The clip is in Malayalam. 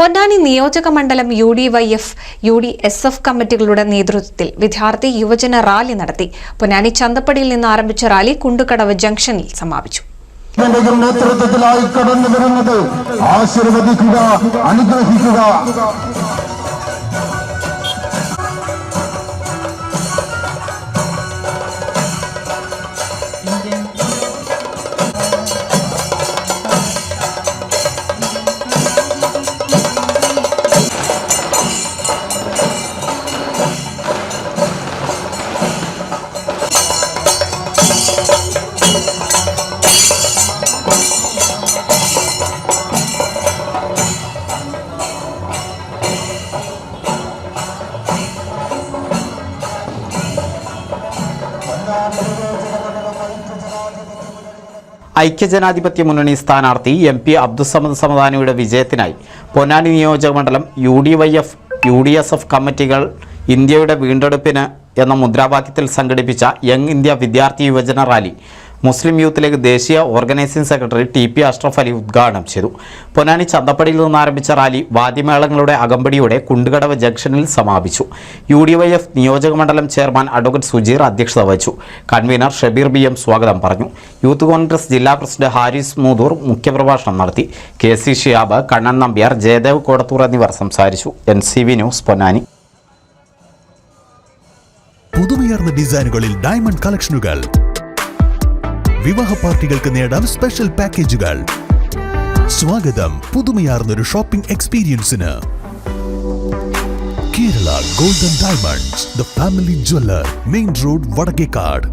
പൊന്നാനി നിയോജക മണ്ഡലം UDYF, UDSF കമ്മിറ്റികളുടെ നേതൃത്വത്തിൽ വിദ്യാർത്ഥി യുവജന റാലി നടത്തി. പൊന്നാനി ചന്തപ്പടിയിൽ നിന്ന് ആരംഭിച്ച റാലി കുണ്ടുകടവ് ജംഗ്ഷനിൽ സമാപിച്ചു. നേതൃത്വത്തിലായി കടന്നു വരുന്നത് ആശീർവദിക്കുക, അനുഗ്രഹിക്കുക. ഐക്യജനാധിപത്യ മുന്നണി സ്ഥാനാർത്ഥി MP അബ്ദുസമദ് സമദാനിയുടെ വിജയത്തിനായി പൊന്നാനി നിയോജക മണ്ഡലം UDYF, UDSF കമ്മിറ്റികൾ ഇന്ത്യയുടെ വീണ്ടെടുപ്പിന് എന്ന മുദ്രാവാക്യത്തിൽ സംഘടിപ്പിച്ച യങ് ഇന്ത്യ വിദ്യാർത്ഥി യുവജന റാലി മുസ്ലിം യൂത്ത് ലീഗ് ദേശീയ organising secretary TP Ashraf Ali ഉദ്ഘാടനം ചെയ്തു. പൊന്നാനി ചന്തപ്പടിയിൽ നിന്ന് ആരംഭിച്ച റാലി വാദ്യമേളങ്ങളുടെ അകമ്പടിയോടെ കുണ്ടുകടവ് ജംഗ്ഷനിൽ സമാപിച്ചു. UDYF നിയോജക മണ്ഡലം ചെയർമാൻ അഡ്വക്കേറ്റ് സുജീർ അധ്യക്ഷത വഹിച്ചു. കൺവീനർ ഷബീർ BM സ്വാഗതം പറഞ്ഞു. യൂത്ത് കോൺഗ്രസ് ജില്ലാ പ്രസിഡന്റ് ഹാരിസ് മൂദൂർ മുഖ്യപ്രഭാഷണം നടത്തി. KC ഷിയാബ്, കണ്ണൻ നമ്പ്യാർ, ജയദേവ് കോടത്തൂർ എന്നിവർ സംസാരിച്ചു. NCV news Ponnani. പുതുമയാർന്ന ഡിസൈനുകളിൽ ഡയമണ്ട് കളക്ഷനുകൾ, വിവാഹ പാർട്ടികൾക്ക് നേടാം സ്പെഷ്യൽ പാക്കേജുകൾ. സ്വാഗതം പുതുമയാർന്നൊരു ഷോപ്പിംഗ് എക്സ്പീരിയൻസിന്. Kerala golden diamonds, the family jeweller, main road, Vadakkekad.